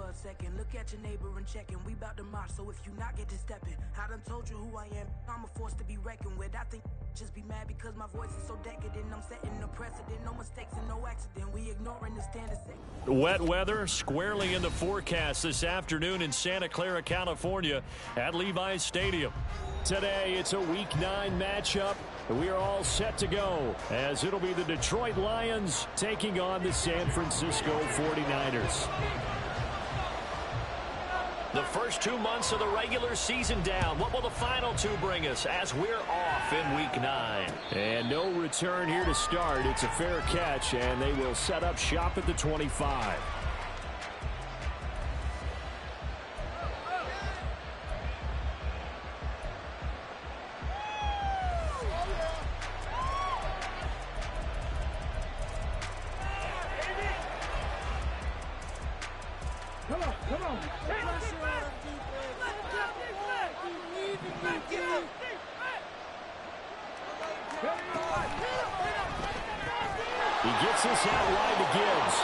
for a second. Look at your neighbor and check in. We bout to march, so if you not get to stepping. I done told you who I am. I'm a force to be reckoned with. I think just be mad because my voice is so decadent. I'm setting a precedent. No mistakes and no accident. We ignoring the standard. Wet weather squarely in the forecast this afternoon in Santa Clara, California at Levi's Stadium. Today, it's a Week 9 matchup. We are all set to go as it'll be the Detroit Lions taking on the San Francisco 49ers. The first 2 months of the regular season down. What will the final 2 bring us as we're off in Week 9? And no return here to start. It's a fair catch, and they will set up shop at the 25. He gets this out wide to Gibbs.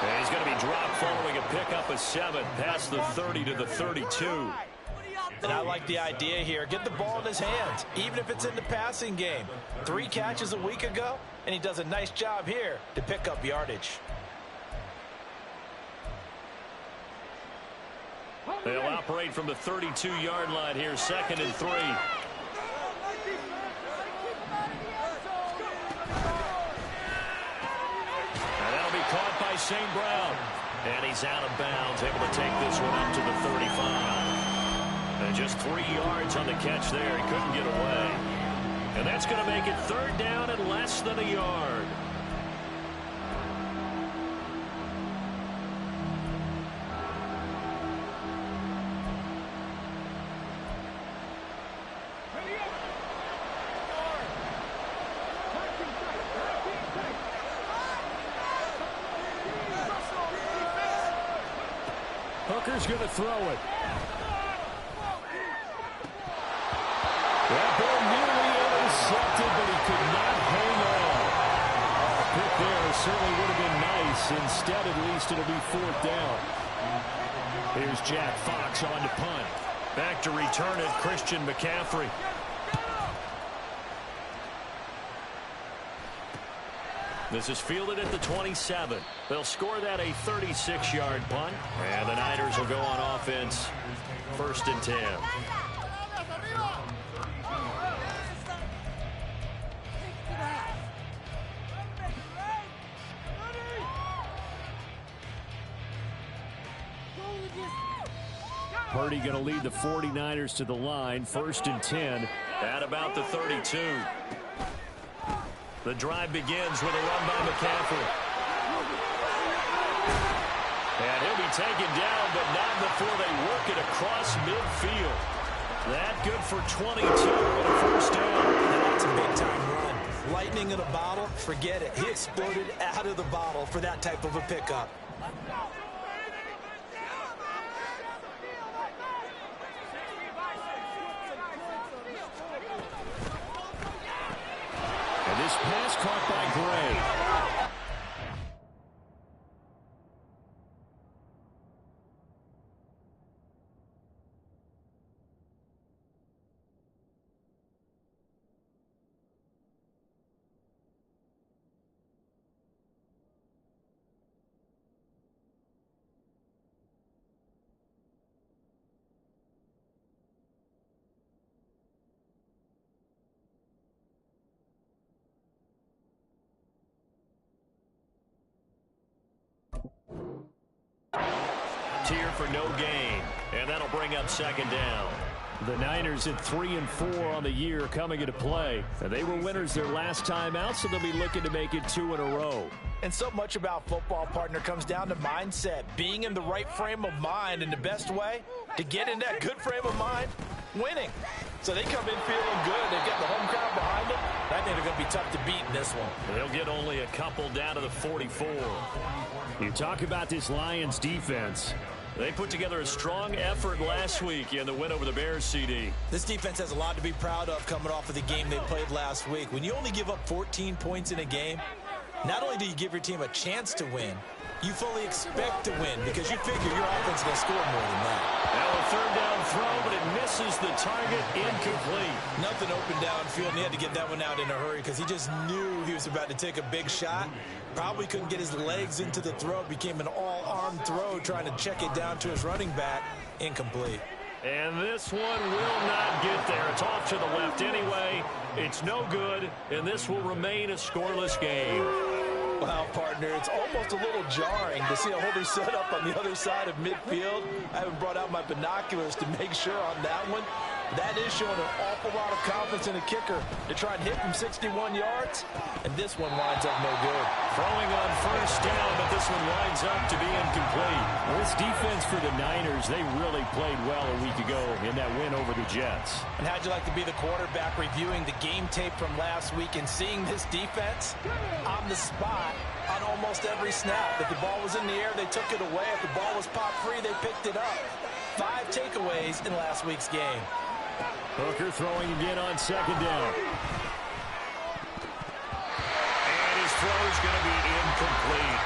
And he's going to be dropped following a pickup of 7 past the 30 to the 32. And I like the idea here. Get the ball in his hands, even if it's in the passing game. 3 catches a week ago, and he does a nice job here to pick up yardage. They'll operate from the 32-yard line here, 2nd and 3. Caught by St. Brown. And he's out of bounds, able to take this one up to the 35. And just 3 yards on the catch there. He couldn't get away. And that's going to make it 3rd down and less than a yard. Hooker's going to throw it. That ball nearly intercepted, but he could not hang on. A pick there certainly would have been nice. Instead, at least, it'll be 4th down. Here's Jack Fox on to punt. Back to return it, Christian McCaffrey. This is fielded at the 27. They'll score that a 36-yard punt. And the Niners will go on offense. 1st and 10. Purdy going to lead the 49ers to the line. 1st and 10 at about the 32. The drive begins with a run by McCaffrey. And he'll be taken down, but not before they work it across midfield. That good for 22 and a 1st down. That's a big-time run. Lightning in a bottle, forget it. He exploded out of the bottle for that type of a pickup. This pass caught by Gray. Here for no gain, and that'll bring up 2nd down. The Niners at 3 and 4 on the year coming into play. And they were winners their last time out, so they'll be looking to make it 2 in a row. And so much about football, partner, comes down to mindset. Being in the right frame of mind, and the best way to get in that good frame of mind, winning. So they come in feeling good. They've got the home crowd behind them. I think they're going to be tough to beat in this one. They'll get only a couple down to the 44. You talk about this Lions defense. They put together a strong effort last week in the win over the Bears, CD. This defense has a lot to be proud of coming off of the game they played last week. When you only give up 14 points in a game, not only do you give your team a chance to win, you fully expect to win because you figure your offense is going to score more than that. Now a third down throw, but it misses the target, incomplete. Nothing open downfield, and he had to get that one out in a hurry because he just knew he was about to take a big shot. Probably couldn't get his legs into the throw. Became an all-arm throw trying to check it down to his running back. Incomplete. And this one will not get there. It's off to the left anyway. It's no good, and this will remain a scoreless game. Wow, partner, it's almost a little jarring to see a holder set up on the other side of midfield. I haven't brought out my binoculars to make sure on that one. That is showing an awful lot of confidence in a kicker to try and hit from 61 yards, and this one winds up no good. Throwing on first down, but this one winds up to be incomplete. This defense for the Niners, they really played well a week ago in that win over the Jets. And how'd you like to be the quarterback reviewing the game tape from last week and seeing this defense on the spot on almost every snap? If the ball was in the air, they took it away. If the ball was popped free, they picked it up. 5 takeaways in last week's game. Hooker throwing again on second down. And his throw is going to be incomplete.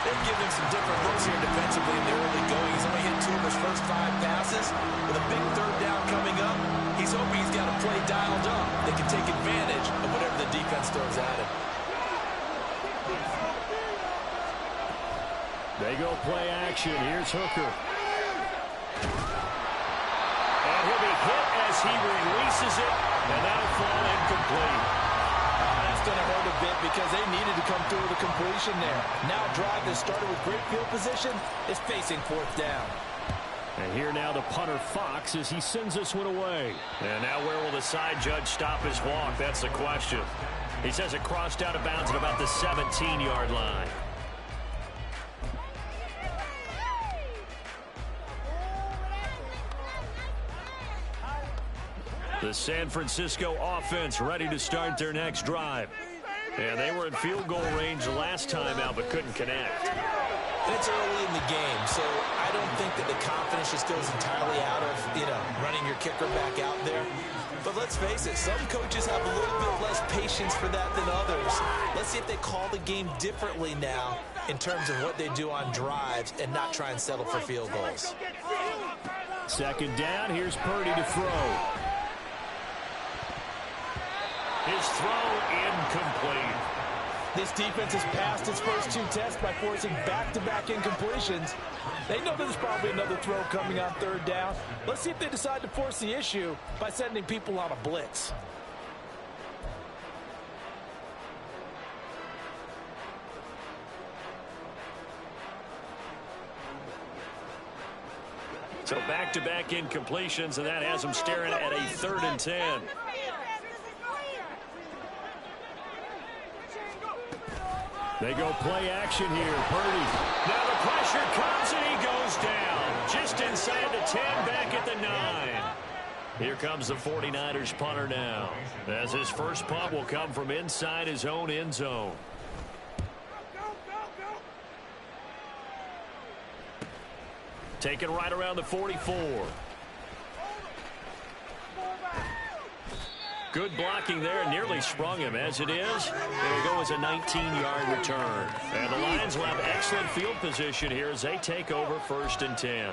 They've given him some different looks here defensively in the early going. He's only hit 2 of his first 5 passes. With a big third down coming up, he's hoping he's got a play dialed up. They can take advantage of whatever the defense throws at him. They go play action. Here's Hooker. And he'll be hit as he releases it, and that'll fall incomplete. That's going to hurt a bit because they needed to come through with a completion there. Now a drive that started with great field position is facing 4th down. And here now the punter Fox as he sends this one away. And now where will the side judge stop his walk? That's the question. He says it crossed out of bounds at about the 17-yard line. The San Francisco offense ready to start their next drive. And they were in field goal range last time out but couldn't connect. It's early in the game, so I don't think that the confidence just goes entirely out of, running your kicker back out there. But let's face it, some coaches have a little bit less patience for that than others. Let's see if they call the game differently now in terms of what they do on drives and not try and settle for field goals. Second down, here's Purdy to throw. His throw incomplete. This defense has passed its first 2 tests by forcing back-to-back incompletions. They know there's probably another throw coming on 3rd down. Let's see if they decide to force the issue by sending people on a blitz. So back-to-back incompletions, and that has them staring at a 3rd and 10. They go play action here. Purdy. Now the pressure comes and he goes down. Just inside the 10, back at the 9. Here comes the 49ers punter now. As his first punt will come from inside his own end zone. Taken right around the 44. Good blocking there, nearly sprung him. As it is, it'll go as a 19-yard return. And the Lions will have excellent field position here as they take over 1st and 10.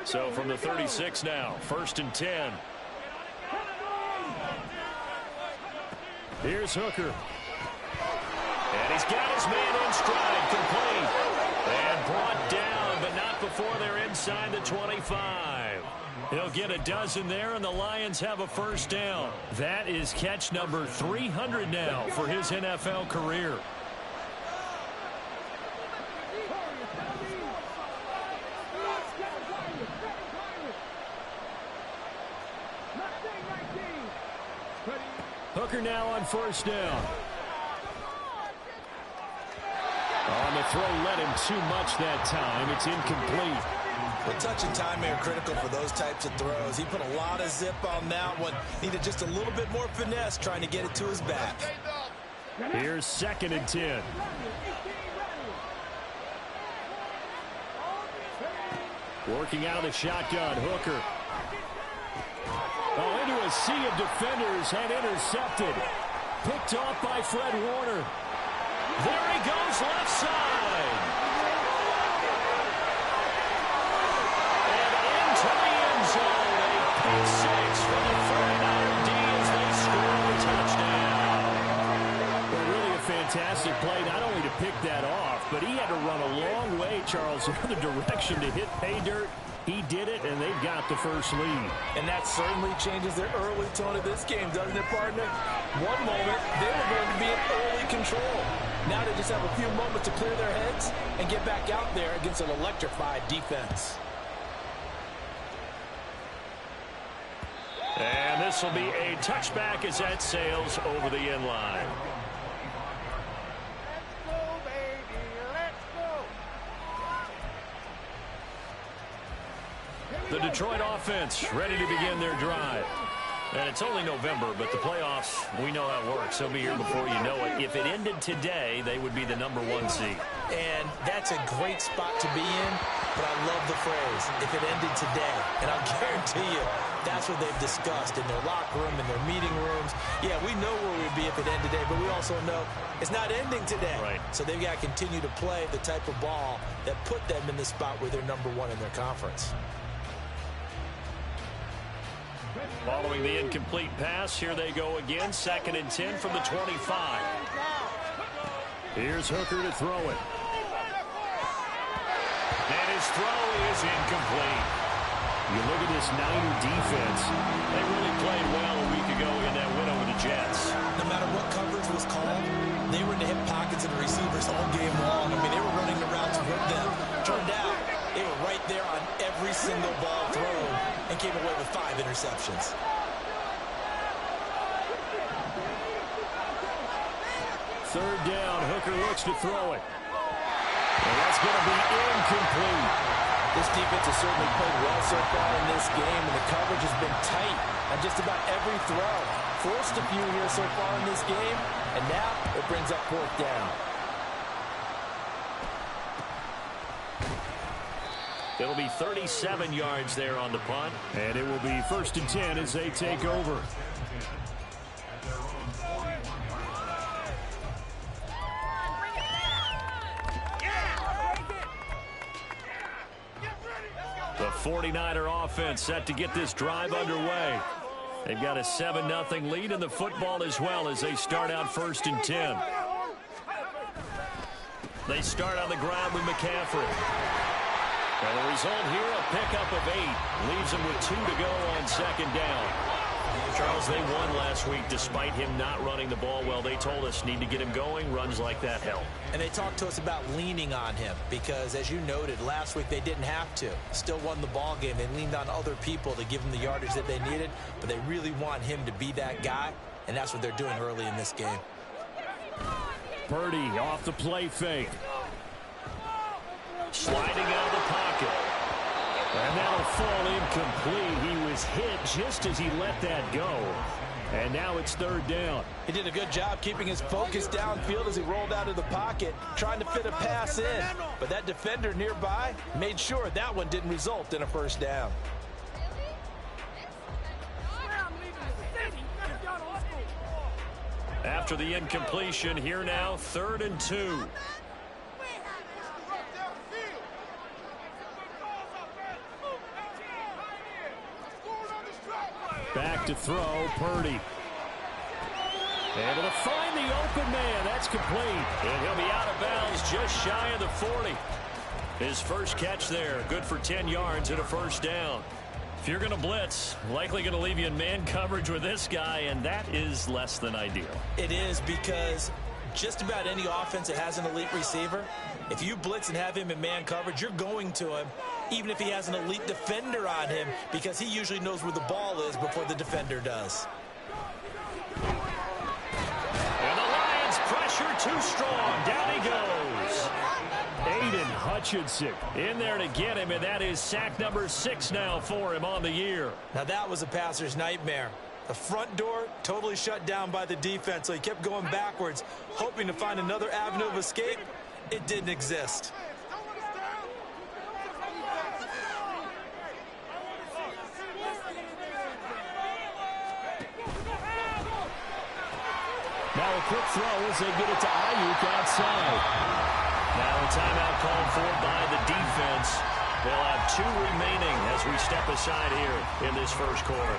So from the 36 now, 1st and 10. Here's Hooker. And he's got his man in stride, complete. And brought down, but not before they're inside the 25. He'll get a dozen there, and the Lions have a 1st down. That is catch number 300 now for his NFL career. Hooker now on 1st down. On the throw, led him too much that time. It's incomplete. Well, touch and timing are critical for those types of throws. He put a lot of zip on that one. Needed just a little bit more finesse trying to get it to his back. Here's 2nd and 10. Working out of the shotgun, Hooker. Oh, into a sea of defenders and intercepted. picked off by Fred Warner. There he goes, left side. And into the end zone. A pick six for the 49er D as they score a touchdown. Well, really a fantastic play, not only to pick that off, but he had to run a long way, Charles, the other direction to hit pay dirt. He did it, and they've got the first lead. And that certainly changes the early tone of this game, doesn't it, partner? One moment, they were going to be in early control. Now they just have a few moments to clear their heads and get back out there against an electrified defense. And this will be a touchback as that sails over the end line. The Detroit offense ready to begin their drive. And it's only November, but the playoffs, we know how it works. They'll be here before you know it. If it ended today, they would be the #1 seed. And that's a great spot to be in, but I love the phrase, if it ended today. And I'll guarantee you, that's what they've discussed in their locker room, in their meeting rooms. Yeah, we know where we'd be if it ended today, but we also know it's not ending today. Right. So they've got to continue to play the type of ball that put them in the spot where they're #1 in their conference. Following the incomplete pass, here they go again. 2nd and 10 from the 25. Here's Hooker to throw it. And his throw is incomplete. You look at this Niner defense. They really played well a week ago in that win over the Jets. No matter what coverage was called, they were in the hip pockets of the receivers all game long. I mean, they were running the routes with them. Turned out, they were right there on every single ball thrown and came away with 5 interceptions. Third down, Hooker looks to throw it. And that's going to be incomplete. This defense has certainly played well so far in this game, and the coverage has been tight on just about every throw. Forced a few here so far in this game, and now it brings up 4th down. It'll be 37 yards there on the punt. And it will be 1st and 10 as they take over. The 49er offense set to get this drive underway. They've got a 7-0 lead in the football as well as they start out 1st and 10. They start on the ground with McCaffrey. And the result here, a pickup of 8. Leaves them with 2 to go on 2nd down. Charles, they won last week despite him not running the ball well. They told us need to get him going. Runs like that help. And they talked to us about leaning on him because, as you noted, last week they didn't have to. Still won the ball game. They leaned on other people to give them the yardage that they needed, but they really want him to be that guy, and that's what they're doing early in this game. Purdy off the play fake. Sliding out of the pocket. And that'll fall incomplete. He was hit just as he let that go. And now it's 3rd down. He did a good job keeping his focus downfield as he rolled out of the pocket, trying to fit a pass in. But that defender nearby made sure that one didn't result in a 1st down. After the incompletion, here now, 3rd and 2. Back to throw, Purdy. Able to find the open man. That's complete. And he'll be out of bounds just shy of the 40. His first catch there. Good for 10 yards and a 1st down. If you're going to blitz, likely going to leave you in man coverage with this guy, and that is less than ideal. It is because just about any offense that has an elite receiver, if you blitz and have him in man coverage, you're going to him, even if he has an elite defender on him, because he usually knows where the ball is before the defender does. And the Lions pressure too strong. Down he goes. Aiden Hutchinson in there to get him, and that is sack number 6 now for him on the year. Now that was a passer's nightmare. The front door totally shut down by the defense, so he kept going backwards, hoping to find another avenue of escape. It didn't exist. Now Now a quick throw as they get it to Ayuk outside. Now a timeout called for by the defense. They'll have 2 remaining as we step aside here in this first quarter.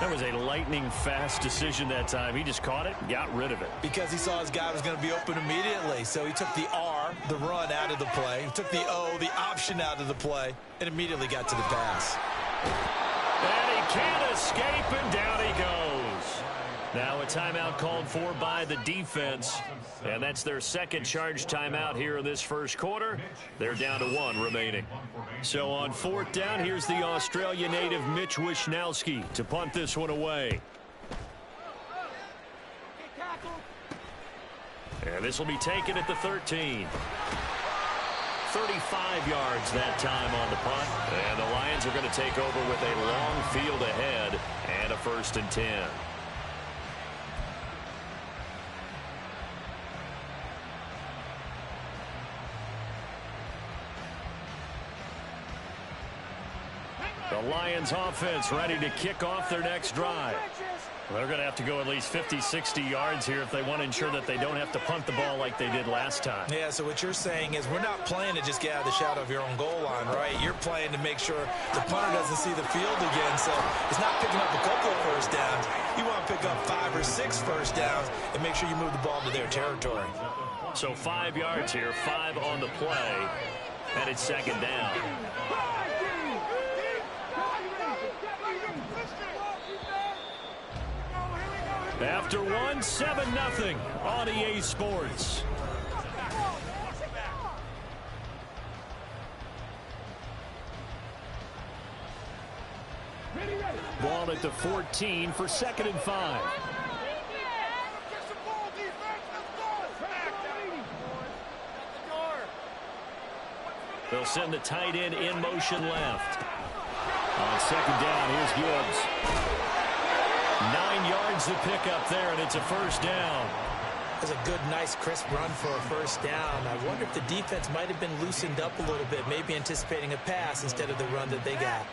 That was a lightning-fast decision that time. He just caught it and got rid of it. Because he saw his guy was going to be open immediately. So he took the R, the run, out of the play. He took the O, the option, out of the play, and immediately got to the pass. And he can't escape, and down he goes. Now a timeout called for by the defense. And that's their second charge timeout here in this first quarter. They're down to 1 remaining. So on 4th down, here's the Australia native Mitch Wishnowsky to punt this one away. And this will be taken at the 13. 35 yards that time on the punt. And the Lions are going to take over with a long field ahead and a 1st and 10. The Lions offense ready to kick off their next drive. They're going to have to go at least 50, 60 yards here if they want to ensure that they don't have to punt the ball like they did last time. Yeah, so what you're saying is we're not playing to just get out of the shadow of your own goal line, right? You're playing to make sure the punter doesn't see the field again. So it's not picking up a couple of first downs. You want to pick up 5 or 6 first downs and make sure you move the ball into their territory. So 5 yards here, 5 on the play, and it's 2nd down. After 1, 7-0 on EA Sports. Ball at the 14 for 2nd and 5. They'll send the tight end in motion left. On 2nd down, here's Gibbs. 9 yards to pick up there, and it's a 1st down. That's a good, nice, crisp run for a 1st down. I wonder if the defense might have been loosened up a little bit, maybe anticipating a pass instead of the run that they got.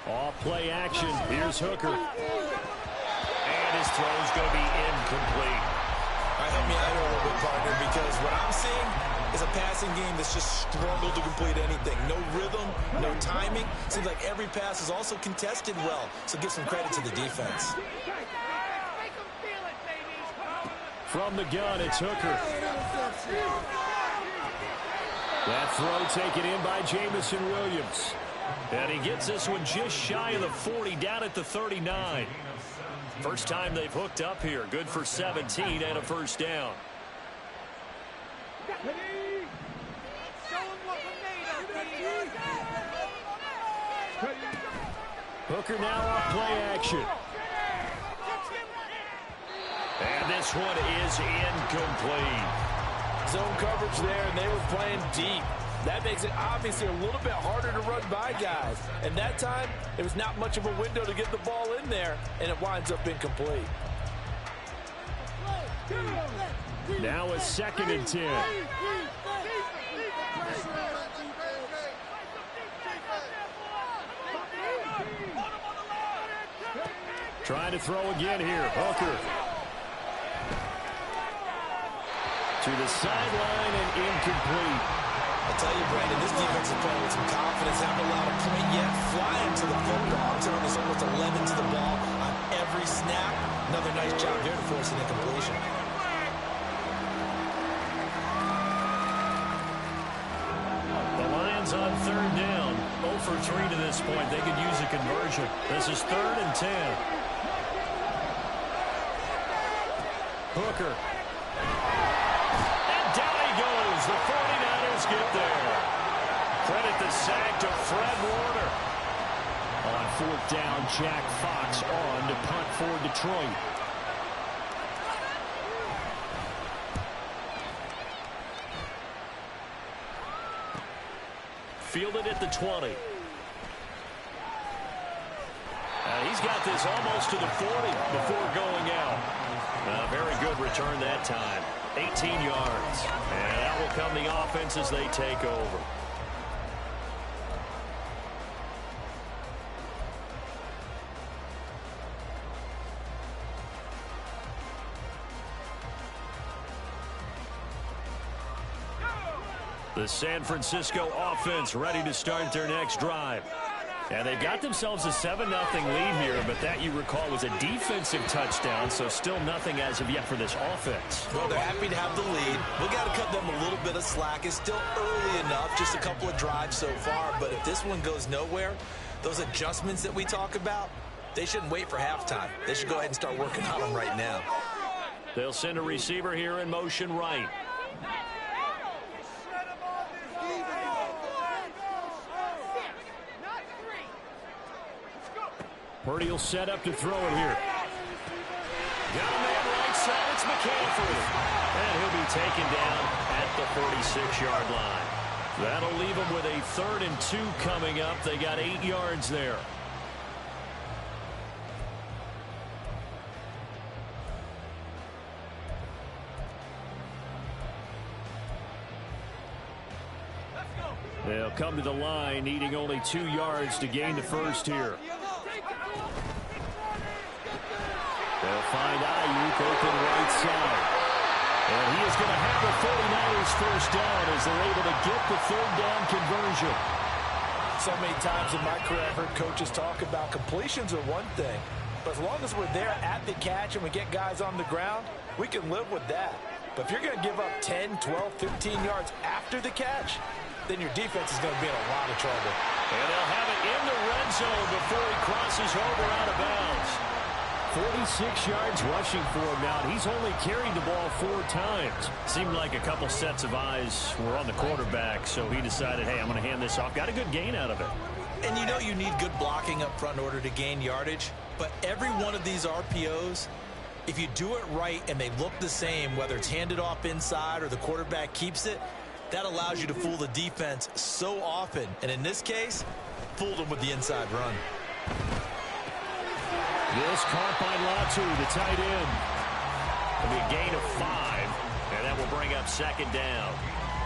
Off play action. Here's Hooker. And his throw's going to be incomplete. All right, help me out here a little bit, partner, because what I'm seeing is a passing game that's just struggled to complete anything. No rhythm, no timing. Seems like every pass is also contested well, so give some credit to the defense. From the gun, it's Hooker. That throw taken in by Jamison Williams. And he gets this one just shy of the 40, down at the 39. First time they've hooked up here. Good for 17 and a 1st down. Hooker now off play action. And this one is incomplete. Zone coverage there, and they were playing deep. That makes it obviously a little bit harder to run by guys. And that time, there was not much of a window to get the ball in there, and it winds up incomplete. Now a 2nd and 10. Trying to throw again here. Hooker. To the sideline and incomplete. I'll tell you, Brandon, this defense is playing with some confidence. Haven't allowed a point yet. Flying to the football. I'm telling you, there's almost 11 to the ball on every snap. Another nice job there to force an incompletion. The Lions on 3rd down. 0 for 3 to this point. They could use a conversion. This is 3rd and 10. Hooker. And down he goes. The 49ers get there. Credit the sack to Fred Warner. On 4th down, Jack Fox on to punt for Detroit. Fielded at the 20. He's got this almost to the 40 before going out. Very good return that time. 18 yards. And out will come the offense as they take over. The San Francisco offense ready to start their next drive. And they got themselves a 7-0 lead here, but that, you recall, was a defensive touchdown, so still nothing as of yet for this offense. Well, they're happy to have the lead. We got to cut them a little bit of slack. It's still early enough, just a couple of drives so far, but if this one goes nowhere, those adjustments that we talk about, they shouldn't wait for halftime. They should go ahead and start working on them right now. They'll send a receiver here in motion right. Purdy will set up to throw it here. Got a man right side. It's McCaffrey. And he'll be taken down at the 46-yard line. That'll leave them with a 3rd and 2 coming up. They got 8 yards there. They'll come to the line, needing only 2 yards to gain the first here. They'll find Ayuk open right side. And he is going to have the 49ers first down as they're able to get the 3rd down conversion. So many times in my career I've heard coaches talk about completions are one thing, but as long as we're there at the catch and we get guys on the ground, we can live with that. But if you're going to give up 10, 12, 15 yards after the catch, then your defense is going to be in a lot of trouble. And they'll have it in the red zone before he crosses over out of bounds. 46 yards rushing for him now. He's only carried the ball 4 times. Seemed like a couple sets of eyes were on the quarterback, so he decided, hey, I'm going to hand this off. Got a good gain out of it. And you know you need good blocking up front in order to gain yardage, but every one of these RPOs, if you do it right and they look the same, whether it's handed off inside or the quarterback keeps it, that allows you to fool the defense so often. And in this case, fooled them with the inside run. This caught by Latu, the tight end. It'll be a gain of 5, and that will bring up 2nd down.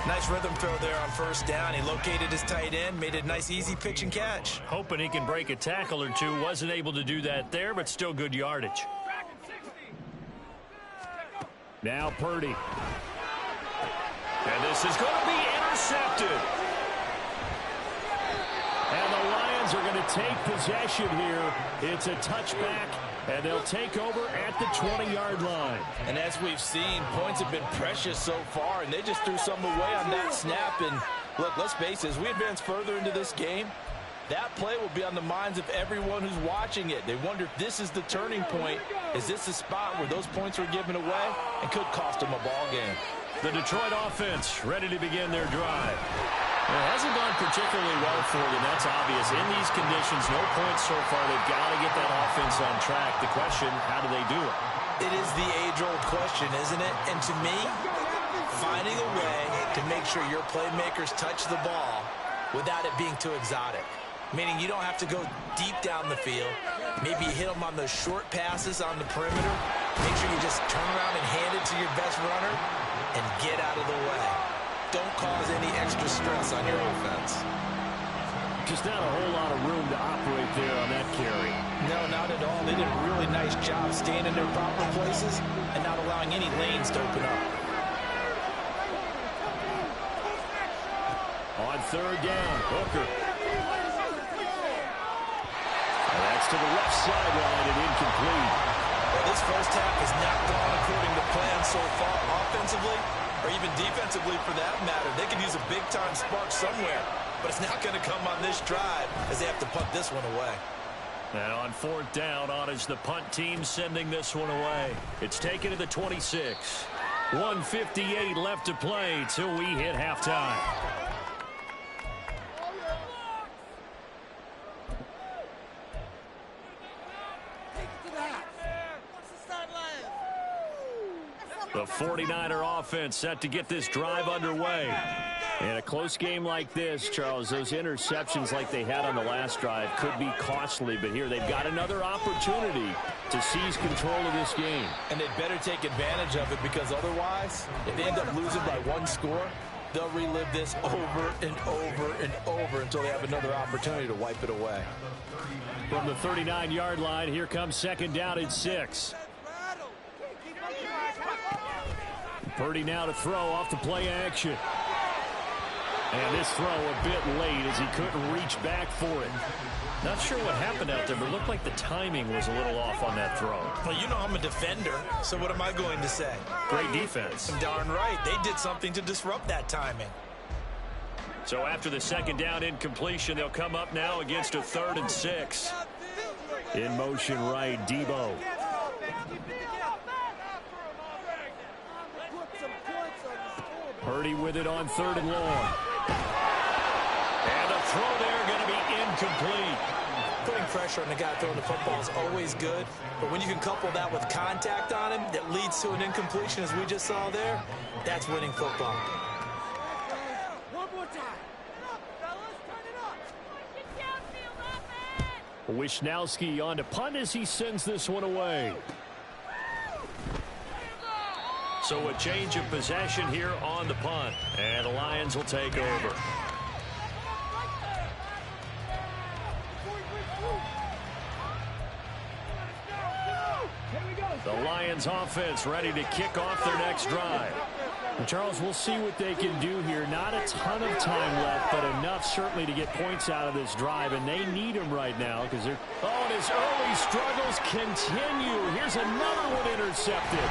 Nice rhythm throw there on 1st down. He located his tight end, made a nice easy pitch and catch. Hoping he can break a tackle or two. Wasn't able to do that there, but still good yardage. Now Purdy. And this is going to be intercepted. And the Lions are going to take possession here. It's a touchback, and they'll take over at the 20-yard line. And as we've seen, points have been precious so far, and they just threw some away on that snap. And look, let's face it, as we advance further into this game, that play will be on the minds of everyone who's watching it. They wonder if this is the turning point. Is this the spot where those points were given away and could cost them a ball game? The Detroit offense ready to begin their drive. It hasn't gone particularly well for them. That's obvious. In these conditions, no points so far. They've got to get that offense on track. The question, how do they do it? It is the age-old question, isn't it? And to me, finding a way to make sure your playmakers touch the ball without it being too exotic. Meaning you don't have to go deep down the field. Maybe you hit them on those short passes on the perimeter. Make sure you just turn around and hand it to your best runner and get out of the way. Don't cause any extra stress on your offense. Just not a whole lot of room to operate there on that carry. No, not at all. They did a really nice job staying in their proper places and not allowing any lanes to open up. On 3rd down, Hooker. And that's to the left sideline and incomplete. Well, this first half has not gone according to plan so far offensively, or even defensively for that matter. They could use a big-time spark somewhere, but it's not going to come on this drive as they have to punt this one away. And on 4th down, on is the punt team sending this one away. It's taken to the 26. 1:58 left to play till we hit halftime. The 49er offense set to get this drive underway. In a close game like this, Charles, those interceptions like they had on the last drive could be costly, but here they've got another opportunity to seize control of this game. And they'd better take advantage of it, because otherwise, if they end up losing by one score, they'll relive this over and over and over until they have another opportunity to wipe it away. From the 39-yard line, here comes second down and 6. Purdy now to throw off the play action. And this throw a bit late as he couldn't reach back for it. Not sure what happened out there, but it looked like the timing was a little off on that throw. Well, you know I'm a defender, so what am I going to say? Great defense. Darn right. They did something to disrupt that timing. So after the second down incompletion, they'll come up now against a 3rd and 6. In motion right, Debo. Purdy with it on 3rd and long. And the throw there going to be incomplete. Putting pressure on the guy throwing the football is always good, but when you can couple that with contact on him that leads to an incompletion, as we just saw there, that's winning football. One more time. Wishnowski on to punt as he sends this one away. So a change of possession here on the punt, and the Lions will take over. The Lions offense ready to kick off their next drive. And Charles, we'll see what they can do here. Not a ton of time left, but enough certainly to get points out of this drive, and they need them right now because they're... Oh, and his early struggles continue. Here's another one intercepted.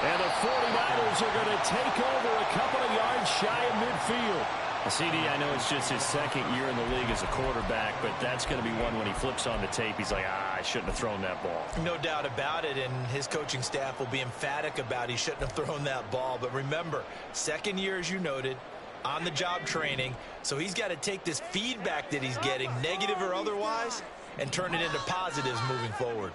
And the 49ers are going to take over a couple of yards shy of midfield. CD, I know it's just his second year in the league as a quarterback, but that's going to be one when he flips on the tape. He's like, I shouldn't have thrown that ball. No doubt about it, and his coaching staff will be emphatic about he shouldn't have thrown that ball. But remember, second year, as you noted, on-the-job training, so he's got to take this feedback that he's getting, negative or otherwise, and turn it into positives moving forward.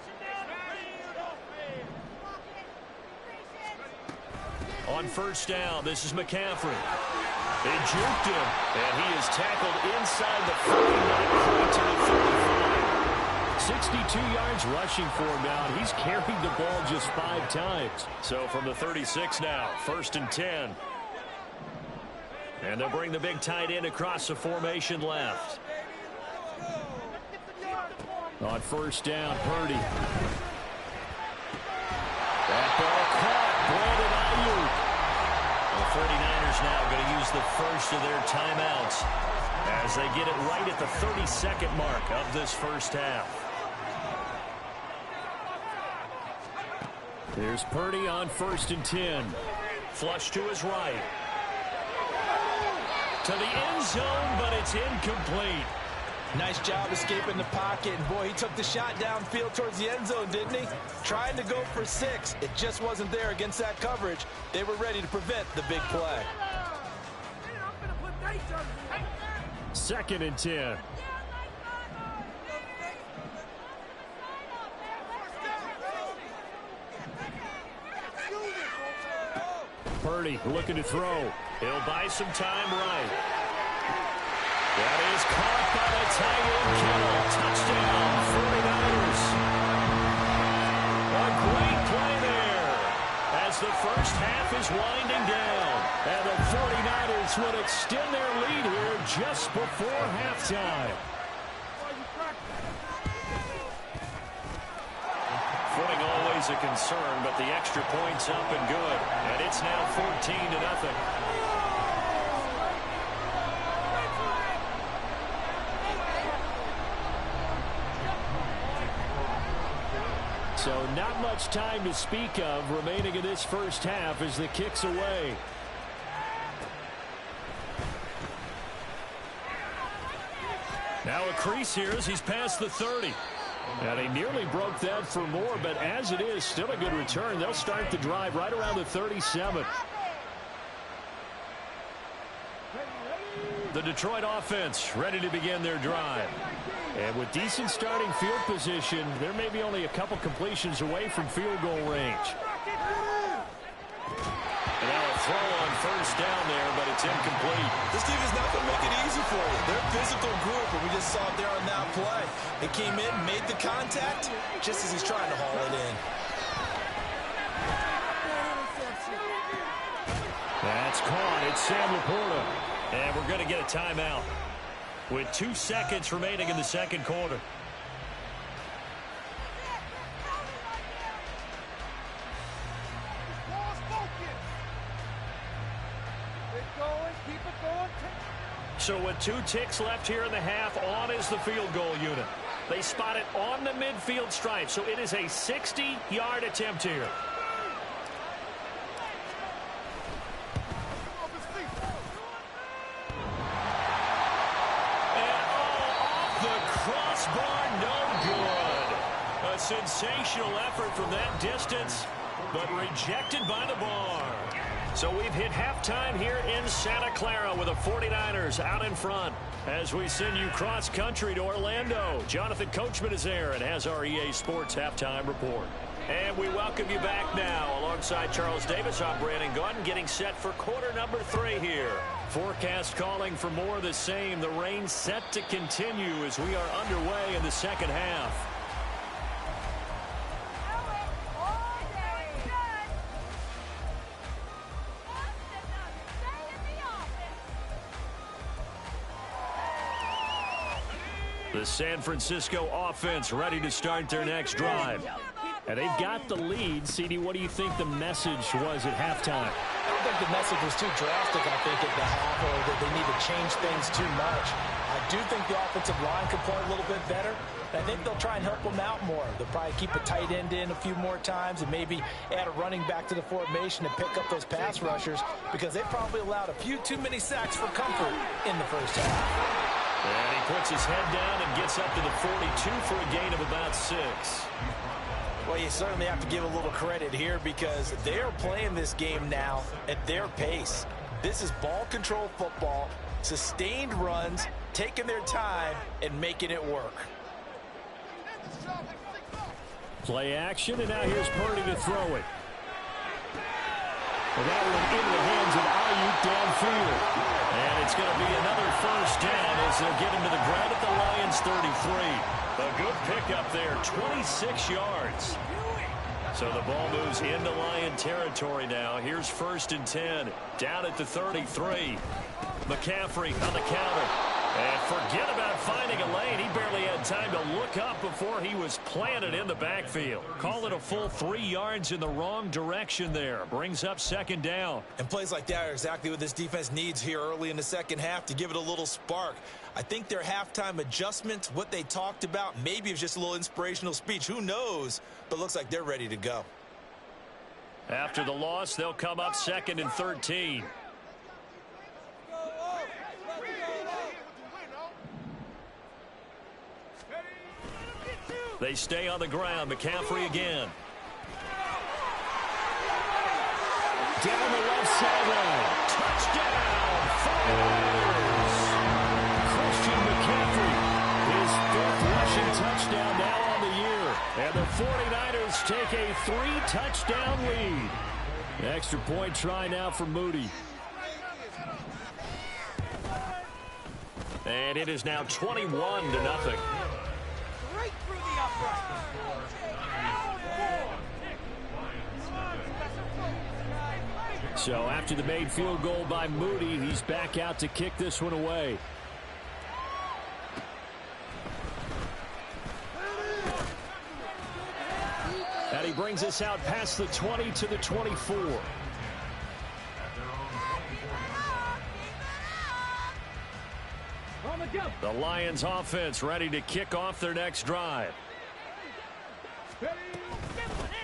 On first down, this is McCaffrey. They juked him, and he is tackled inside the 49 to the 35. 62 yards rushing for him now. He's carried the ball just 5 times. So from the 36 now, 1st and 10. And they'll bring the big tight end across the formation left. On first down, Purdy. That ball caught. Brandon Ayuk. The 49ers now going to use the first of their timeouts as they get it right at the 32nd mark of this first half. There's Purdy on 1st and 10. Flush to his right. To the end zone, but it's incomplete. Nice job escaping the pocket, and boy, he took the shot downfield towards the end zone, didn't he? Trying to go for 6. It just wasn't there against that coverage. They were ready to prevent the big play. 2nd and 10. Purdy looking to throw. He'll buy some time right. That is caught by the tight end, Kittle. Touchdown, 49ers. A great play there as the first half is winding down. And the 49ers will extend their lead here just before halftime. Footing always a concern, but the extra point's up and good. And it's now 14-0. So not much time to speak of remaining in this first half as the kick's away. Now a crease here as he's past the 30. And he nearly broke that for more, but as it is, still a good return. They'll start the drive right around the 37. The Detroit offense ready to begin their drive. And with decent starting field position, there may be only a couple completions away from field goal range. throw on first down there, but it's incomplete. This team is not going to make it easy for you. They're a physical group, and we just saw it there on that play. They came in, made the contact, just as he's trying to haul it in. That's caught. It's Sam Laporta. And we're going to get a timeout with 2 seconds remaining in the second quarter. So with 2 ticks left here in the half, on is the field goal unit. They spot it on the midfield stripe, so it is a 60-yard attempt here. And off the crossbar, no good. A sensational effort from that distance, but rejected by the bar. So we've hit halftime here in Santa Clara with the 49ers out in front. As we send you cross-country to Orlando, Jonathan Coachman is there and has our EA Sports halftime report. And we welcome you back now. Alongside Charles Davis, I'm Brandon Gaudin, getting set for quarter number 3 here. Forecast calling for more of the same. The rain set to continue as we are underway in the second half. The San Francisco offense ready to start their next drive. And they've got the lead. CD, what do you think the message was at halftime? I don't think the message was too drastic, I think, at the half, or that they need to change things too much. I do think the offensive line could play a little bit better. I think they'll try and help them out more. They'll probably keep a tight end in a few more times and maybe add a running back to the formation and pick up those pass rushers, because they probably allowed a few too many sacks for comfort in the first half. And he puts his head down and gets up to the 42 for a gain of about 6. Well, you certainly have to give a little credit here, because they are playing this game now at their pace. This is ball control football, sustained runs, taking their time, and making it work. Play action, and now here's Purdy to throw it. Well, that one into the hands of Ayuk downfield. And it's going to be another first down as they'll get him to the ground at the Lions 33. A good pickup there, 26 yards. So the ball moves into Lion territory now. Here's 1st and 10, down at the 33. McCaffrey on the counter. And forget about finding a lane. He barely had time to look up before he was planted in the backfield. Call it a full 3 yards in the wrong direction there. Brings up 2nd down. And plays like that are exactly what this defense needs here early in the second half to give it a little spark. I think their halftime adjustments, what they talked about, maybe it was just a little inspirational speech. Who knows? But looks like they're ready to go. After the loss, they'll come up 2nd and 13. They stay on the ground. McCaffrey again. Down the left sideline. Touchdown, 49ers. Christian McCaffrey, his 5th rushing touchdown now on the year. And the 49ers take a 3-touchdown lead. Extra point try now for Moody. And it is now 21-0. So after the made field goal by Moody, he's back out to kick this one away. And he brings us out past the 20 to the 24. The Lions offense ready to kick off their next drive.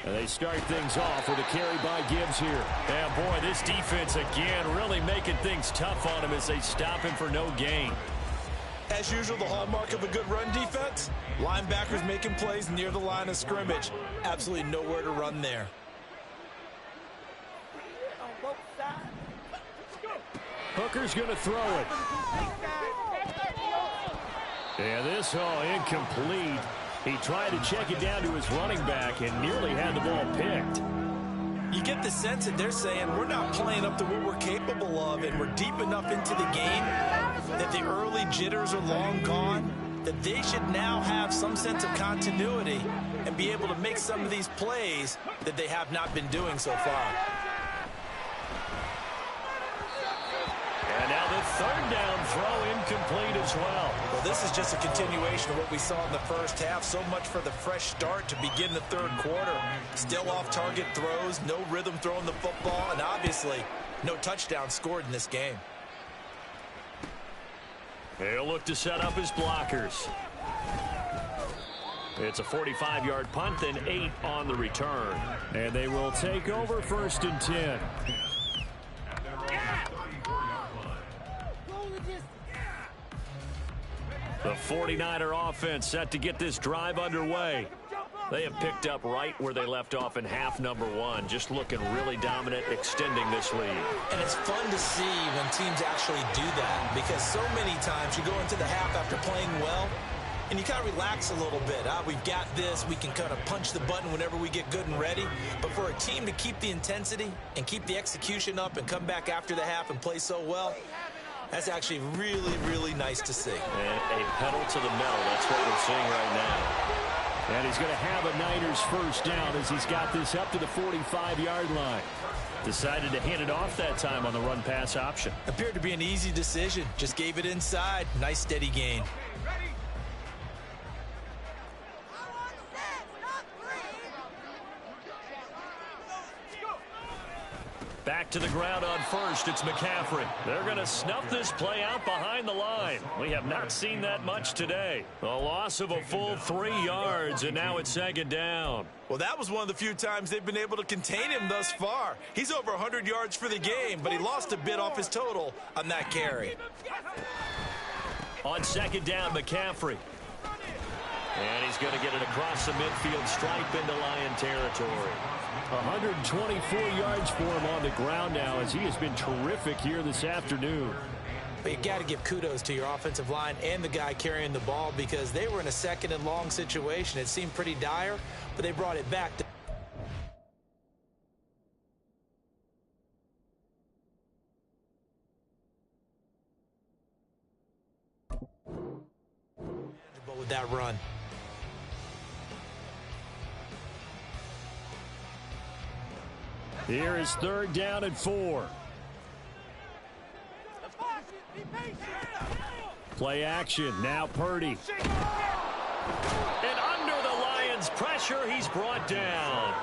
And they start things off with a carry by Gibbs here. And boy, this defense again really making things tough on him as they stop him for no gain. As usual, the hallmark of a good run defense, linebackers making plays near the line of scrimmage. Absolutely nowhere to run there. Hooker's going to throw it. And this incomplete. He tried to check it down to his running back and nearly had the ball picked. You get the sense that they're saying we're not playing up to what we're capable of, and we're deep enough into the game that the early jitters are long gone, that they should now have some sense of continuity and be able to make some of these plays that they have not been doing so far. And now the third down throw incomplete as well. Well, this is just a continuation of what we saw in the first half. So much for the fresh start to begin the third quarter. Still off-target throws, no rhythm throwing the football, and obviously no touchdown scored in this game. He'll look to set up his blockers. It's a 45-yard punt, then 8 on the return. And they will take over 1st and 10. The 49er offense set to get this drive underway. They have picked up right where they left off in half number 1, just looking really dominant, extending this lead. And it's fun to see when teams actually do that, because so many times you go into the half after playing well, and you kind of relax a little bit. We've got this. We can kind of punch the button whenever we get good and ready. But for a team to keep the intensity and keep the execution up and come back after the half and play so well, that's actually really, really nice to see. And a pedal to the metal. That's what we're seeing right now. And he's going to have a Niners first down as he's got this up to the 45-yard line. Decided to hand it off that time on the run-pass option. Appeared to be an easy decision. Just gave it inside. Nice, steady gain. Back to the ground on first. It's McCaffrey. They're going to snuff this play out behind the line. We have not seen that much today. A loss of a full 3 yards, and now it's 2nd down. Well, that was one of the few times they've been able to contain him thus far. He's over 100 yards for the game, but he lost a bit off his total on that carry. On 2nd down, McCaffrey. And he's going to get it across the midfield stripe into Lion territory. 124 yards for him on the ground now as he has been terrific here this afternoon. But you got to give kudos to your offensive line and the guy carrying the ball, because they were in a 2nd and long situation. It seemed pretty dire, but they brought it back. With that run. Here is 3rd down and 4. Play action. Now Purdy. And under the Lions' pressure, he's brought down.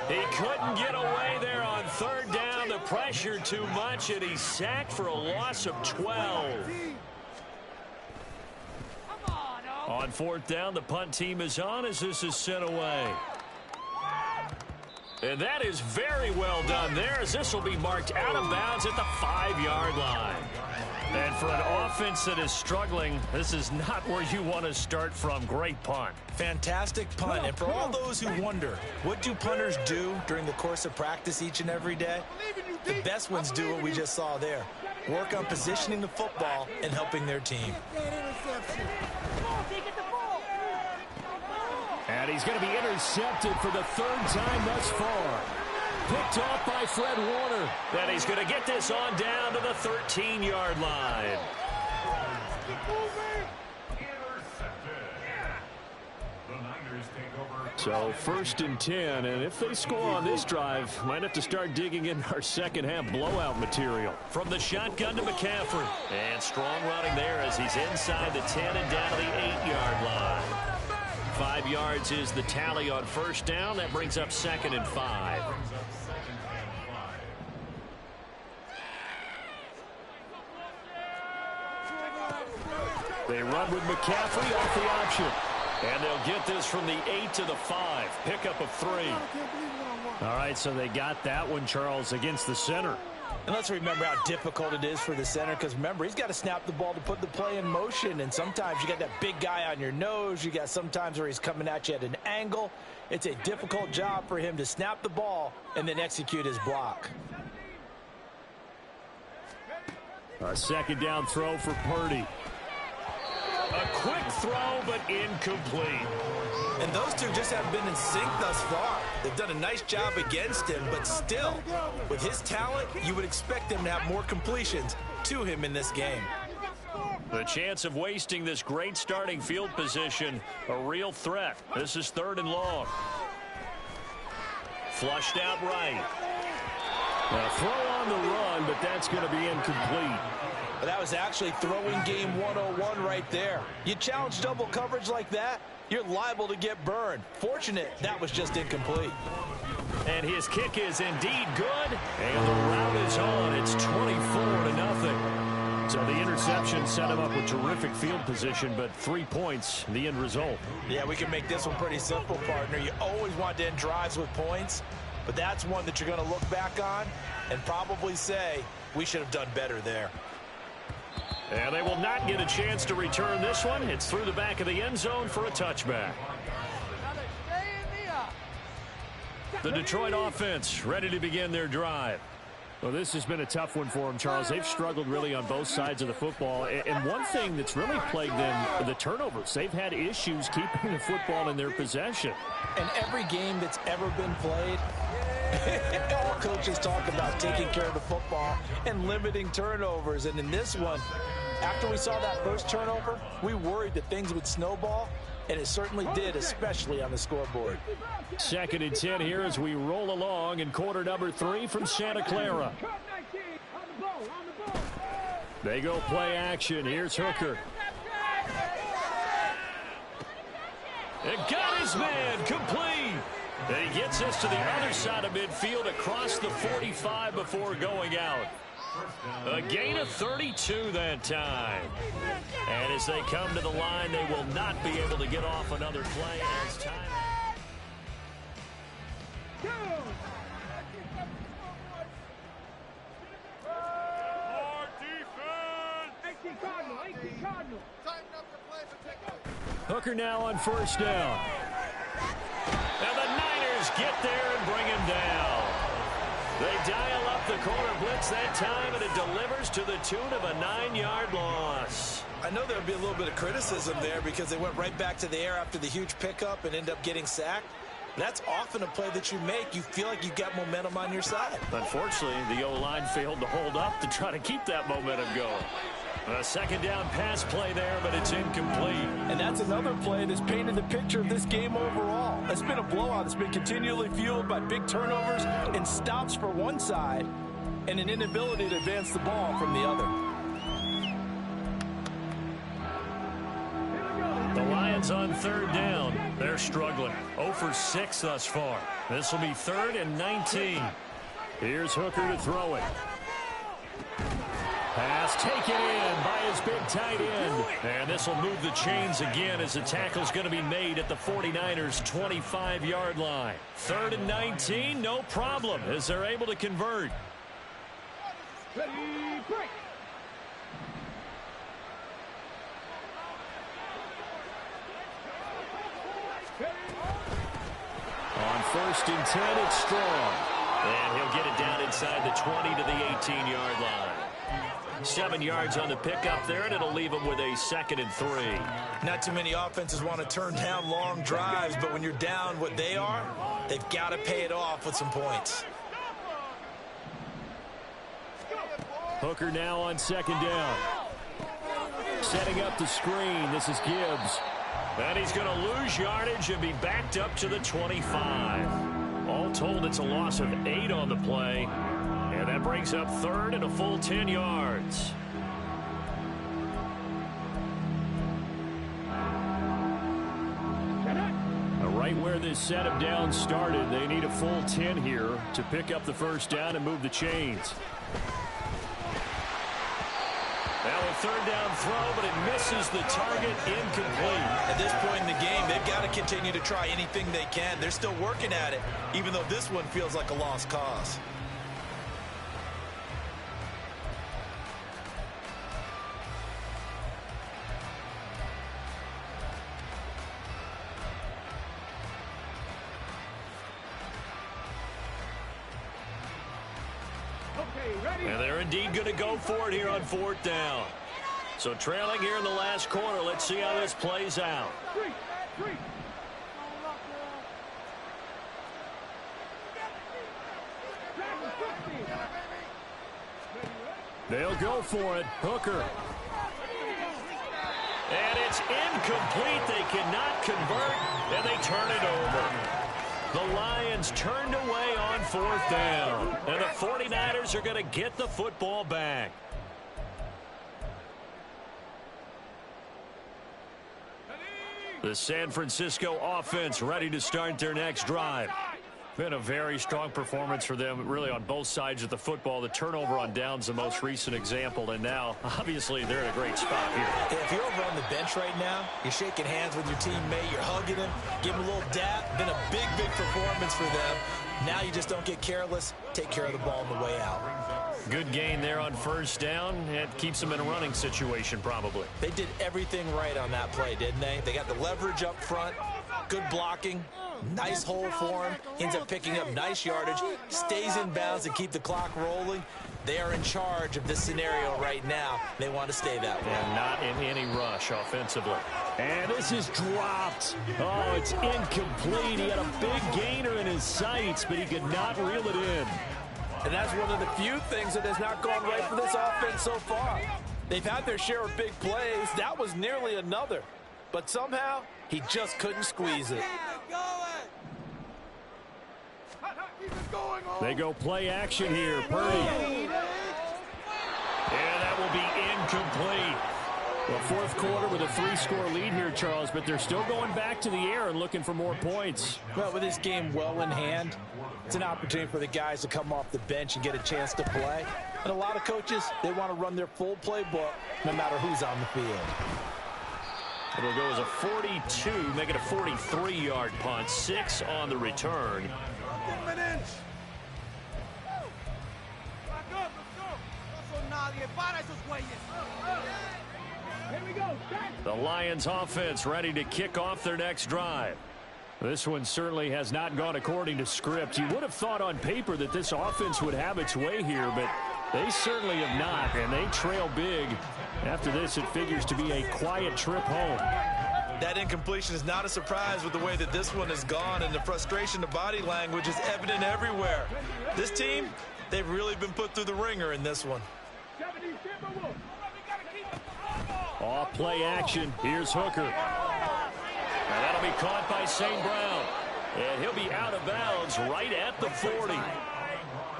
He couldn't get away there on 3rd down. The pressure too much, and he's sacked for a loss of 12. On 4th down, the punt team is on as this is sent away. And that is very well done there, as this will be marked out of bounds at the 5-yard line. And for an offense that is struggling, this is not where you want to start from. Great punt. Fantastic punt. And for all those who wonder, what do punters do during the course of practice each and every day? The best ones do what we just saw there. Work on positioning the football and helping their team. And he's going to be intercepted for the 3rd time thus far. Picked off by Fred Warner. Then he's going to get this on down to the 13-yard line. So 1st and 10, and if they score on this drive, might have to start digging in our second-half blowout material. From the shotgun to McCaffrey. And strong running there as he's inside the 10 and down to the 8-yard line. 5 yards is the tally on 1st down. That brings up 2nd and 5. They run with McCaffrey off the option. And they'll get this from the 8 to the 5. Pickup of 3. All right, so they got that one, Charles, against the center. And let's remember how difficult it is for the center, because remember, he's got to snap the ball to put the play in motion, and sometimes you got that big guy on your nose. You got sometimes where he's coming at you at an angle. It's a difficult job for him to snap the ball and then execute his block. A 2nd down throw for Purdy. A quick throw, but incomplete. And those two just haven't been in sync thus far. They've done a nice job against him, but still, with his talent, you would expect them to have more completions to him in this game. The chance of wasting this great starting field position, a real threat. This is 3rd and long. Flushed out right. A throw on the run, but that's going to be incomplete. That was actually throwing game 101 right there. You challenge double coverage like that, you're liable to get burned. Fortunate that was just incomplete. And his kick is indeed good. And the route is on. It's 24-0. So the interception set him up with terrific field position, but 3 points, the end result. Yeah, we can make this one pretty simple, partner. You always want to end drives with points, but that's one that you're going to look back on and probably say, we should have done better there. And they will not get a chance to return this one. It's through the back of the end zone for a touchback. The Detroit offense ready to begin their drive. Well, this has been a tough one for them, Charles. They've struggled really on both sides of the football. And one thing that's really plagued them, the turnovers. They've had issues keeping the football in their possession. In every game that's ever been played, all coaches talk about taking care of the football and limiting turnovers. And in this one, after we saw that first turnover, we worried that things would snowball, and it certainly did, especially on the scoreboard. 2nd and 10 here as we roll along in quarter number 3 from Santa Clara. They go play action. Here's Hooker. It got his man complete. And he gets us to the other side of midfield across the 45 before going out. A gain of 32 that time. And as they come to the line, they will not be able to get off another play as time. Hooker now on 1st down. And the Niners get there and bring him down. They dial up the corner blitz that time, and it delivers to the tune of a 9-yard loss. I know there would be a little bit of criticism there because they went right back to the air after the huge pickup and end up getting sacked. That's often a play that you make. You feel like you've got momentum on your side. Unfortunately, the O-line failed to hold up to try to keep that momentum going. A 2nd down pass play there, but it's incomplete. And that's another play that's painted the picture of this game overall. It's been a blowout. It's been continually fueled by big turnovers and stops for one side and an inability to advance the ball from the other. The Lions on 3rd down. They're struggling. 0 for 6 thus far. This will be 3rd and 19. Here's Hooker to throw it. Pass taken in by his big tight end. And this will move the chains again as the tackle's going to be made at the 49ers' 25-yard line. 3rd and 19, no problem, as they're able to convert. Ready, break. On 1st and 10, it's Strong. And he'll get it down inside the 20 to the 18-yard line. 7 yards on the pickup there, and it'll leave them with a 2nd and 3. Not too many offenses want to turn down long drives, but when you're down what they are, they've got to pay it off with some points. Hooker now on 2nd down. Setting up the screen. This is Gibbs. And he's going to lose yardage and be backed up to the 25. All told, it's a loss of 8 on the play. And that brings up 3rd and a full 10 yards. Right where this set of downs started, they need a full 10 here to pick up the 1st down and move the chains. Now a 3rd down throw, but it misses the target, incomplete. At this point in the game, they've got to continue to try anything they can. They're still working at it, even though this one feels like a lost cause. And they're indeed going to go for it here on 4th down. So trailing here in the last quarter. Let's see how this plays out. They'll go for it. Hooker. And it's incomplete. They cannot convert, and they turn it over. The Lions turned away on 4th down, and the 49ers are going to get the football back. The San Francisco offense ready to start their next drive. Been a very strong performance for them, really, on both sides of the football. The turnover on downs, the most recent example, and now, obviously, they're in a great spot here. If you're over on the bench right now, you're shaking hands with your teammate, you're hugging him, give him a little dap. Been a big, big performance for them. Now you just don't get careless. Take care of the ball on the way out. Good gain there on 1st down. It keeps them in a running situation, probably. They did everything right on that play, didn't they? They got the leverage up front, good blocking, nice hole for him. He ends up picking up nice yardage, stays in bounds to keep the clock rolling. They are in charge of this scenario right now. They want to stay that way. And not in any rush offensively. And this is dropped. Oh, it's incomplete. He had a big gainer in his sights, but he could not reel it in. And that's one of the few things that has not gone right for this offense so far. They've had their share of big plays. That was nearly another. But somehow, he just couldn't squeeze it. They go play action here. Purdy. And that will be incomplete. Well, 4th quarter with a 3-score lead here, Charles, but they're still going back to the air and looking for more points. Well, with this game well in hand, it's an opportunity for the guys to come off the bench and get a chance to play. And a lot of coaches, they want to run their full playbook no matter who's on the field. It'll go as a 42, make it a 43-yard punt. 6 on the return. The Lions offense ready to kick off their next drive. This one certainly has not gone according to script. You would have thought on paper that this offense would have its way here, but they certainly have not, and they trail big. After this, it figures to be a quiet trip home. That incompletion is not a surprise with the way that this one has gone, and the frustration, the body language is evident everywhere. This team, they've really been put through the ringer in this one. Off play action. Here's Hooker. And that'll be caught by St. Brown. And he'll be out of bounds right at the 40.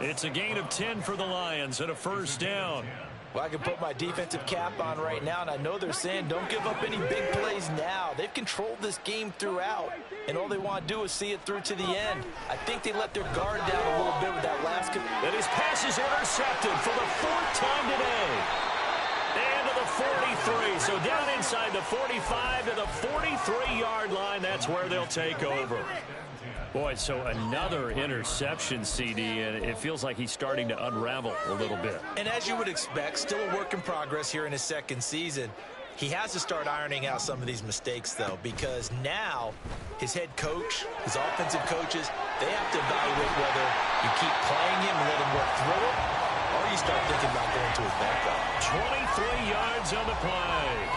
It's a gain of 10 for the Lions and a 1st down. Well, I can put my defensive cap on right now, and I know they're saying don't give up any big plays now. They've controlled this game throughout, and all they want to do is see it through to the end. I think they let their guard down a little bit with that last. And his pass is intercepted for the 4th time today. And to the 43, so down inside the 45 to the 43-yard line. That's where they'll take over. Boy, so another interception, CD, and it feels like he's starting to unravel a little bit. And as you would expect, still a work in progress here in his 2nd season. He has to start ironing out some of these mistakes, though, because now his head coach, his offensive coaches, they have to evaluate whether you keep playing him and let him work through it, or you start thinking about going to his backup. 23 yards on the play.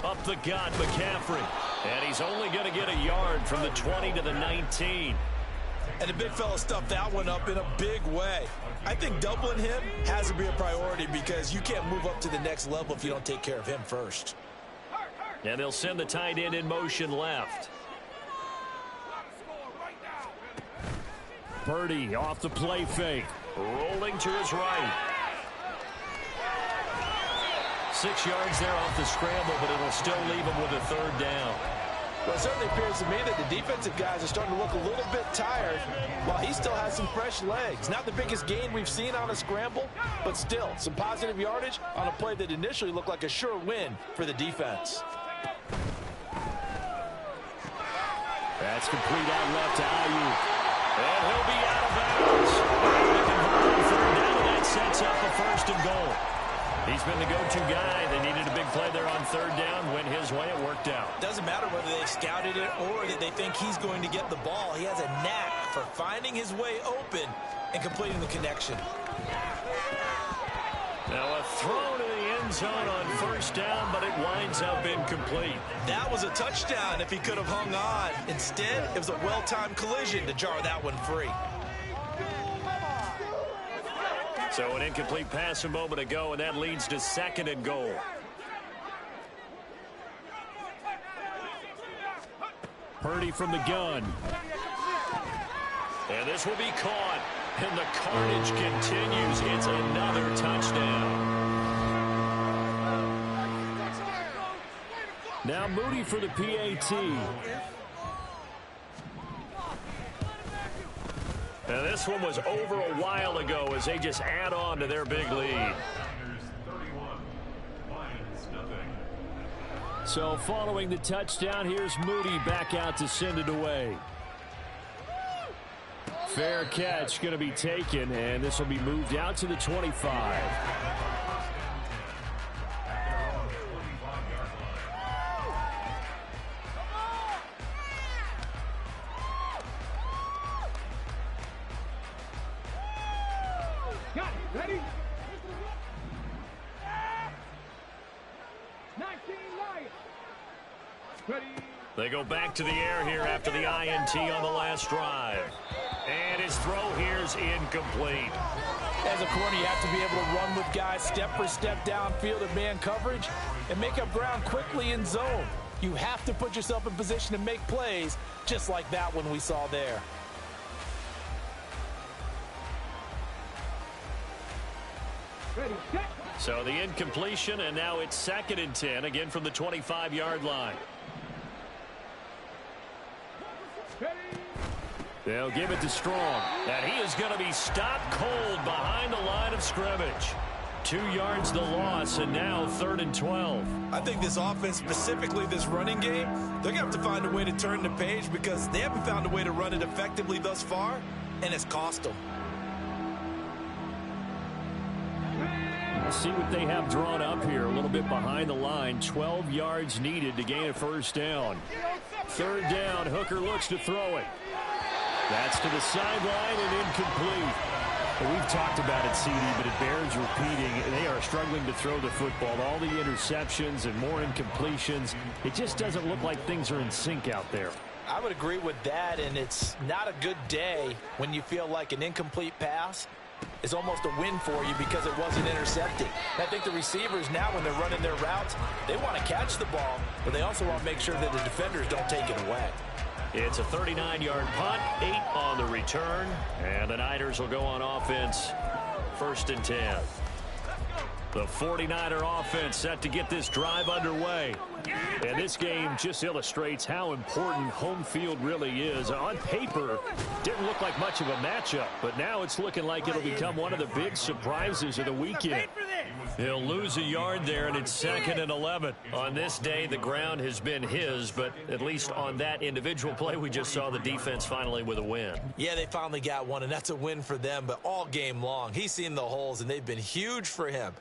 Up the gut, McCaffrey. And he's only going to get a yard from the 20 to the 19. And the big fella stuffed that one up in a big way. I think doubling him has to be a priority because you can't move up to the next level if you don't take care of him first. And they'll send the tight end in motion left. Purdy off the play fake. Rolling to his right. 6 yards there off the scramble, but it'll still leave him with a 3rd down. Well, it certainly appears to me that the defensive guys are starting to look a little bit tired while he still has some fresh legs. Not the biggest gain we've seen on a scramble, but still some positive yardage on a play that initially looked like a sure win for the defense. That's complete out left to Ayuk. And he'll be out of bounds. They convert on 3rd down, and that sets up a 1st and goal. He's been the go-to guy. They needed a big play there on 3rd down. Went his way. It worked out. Doesn't matter whether they've scouted it or that they think he's going to get the ball. He has a knack for finding his way open and completing the connection. Now a throw to the end end zone on first down, but it winds up incomplete. That was a touchdown if he could have hung on. Instead, it was a well-timed collision to jar that one free. So an incomplete pass a moment ago, and that leads to 2nd and goal. Purdy from the gun. And this will be caught. And the carnage continues. It's another touchdown. Now Moody for the PAT. And this one was over a while ago as they just add on to their big lead. So following the touchdown, here's Moody back out to send it away. Fair catch going to be taken, and this will be moved out to the 25. Got it. Ready? 19 Lions. Ready? They go back to the air here after the INT on the last drive. And his throw here is incomplete. As a corner, you have to be able to run with guys step for step downfield in man coverage and make up ground quickly in zone. You have to put yourself in position to make plays, just like that one we saw there. Ready, set. So the incompletion, and now it's 2nd and 10, again from the 25-yard line. Ready? They'll give it to Strong. And he is going to be stopped cold behind the line of scrimmage. 2 yards the loss, and now 3rd and 12. I think this offense, specifically this running game, they're going to have to find a way to turn the page because they haven't found a way to run it effectively thus far, and it's cost them. See what they have drawn up here. A little bit behind the line. 12 yards needed to gain a first down. 3rd down. Hooker looks to throw it. That's to the sideline and incomplete. Well, we've talked about it, CD, but it bears repeating. They are struggling to throw the football. All the interceptions and more incompletions. It just doesn't look like things are in sync out there. I would agree with that, and it's not a good day when you feel like an incomplete pass is almost a win for you because it wasn't intercepted. I think the receivers now, when they're running their routes, they want to catch the ball, but they also want to make sure that the defenders don't take it away. It's a 39-yard punt, 8 on the return, and the Niners will go on offense, 1st and 10. The 49er offense set to get this drive underway. And this game just illustrates how important home field really is. On paper, didn't look like much of a matchup, but now it's looking like it'll become one of the big surprises of the weekend. He'll lose a yard there, and it's 2nd and 11. On this day, the ground has been his, but at least on that individual play, we just saw the defense finally with a win. Yeah, they finally got one, and that's a win for them, but all game long, he's seen the holes, and they've been huge for him.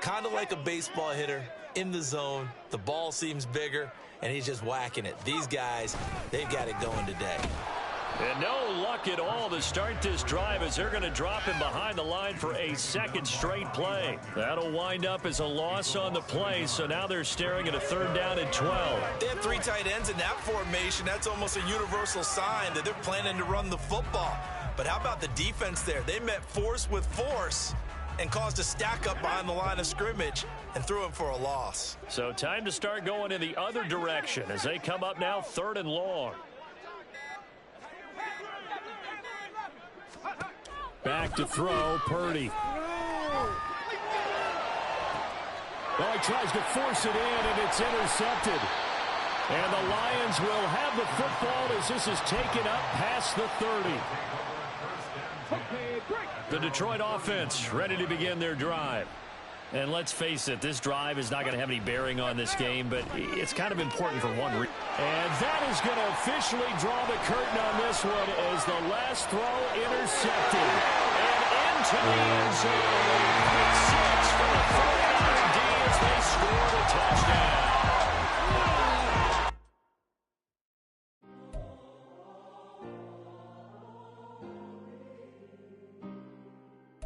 Kind of like a baseball hitter in the zone. The ball seems bigger, and he's just whacking it. These guys, they've got it going today. And no luck at all to start this drive as they're going to drop him behind the line for a 2nd straight play. That'll wind up as a loss on the play, so now they're staring at a 3rd down and 12. They have 3 tight ends in that formation. That's almost a universal sign that they're planning to run the football. But how about the defense there? They met force with force and caused a stack up behind the line of scrimmage and threw him for a loss. So time to start going in the other direction as they come up now 3rd and long. Back to throw, Purdy. Well, he tries to force it in, and it's intercepted. And the Lions will have the football as this is taken up past the 30. The Detroit offense ready to begin their drive. And let's face it, this drive is not going to have any bearing on this game, but it's kind of important for one reason. And that is going to officially draw the curtain on this one as the last throw intercepted. And into the end zone. Pick 6 for the 49er D as they score the touchdown.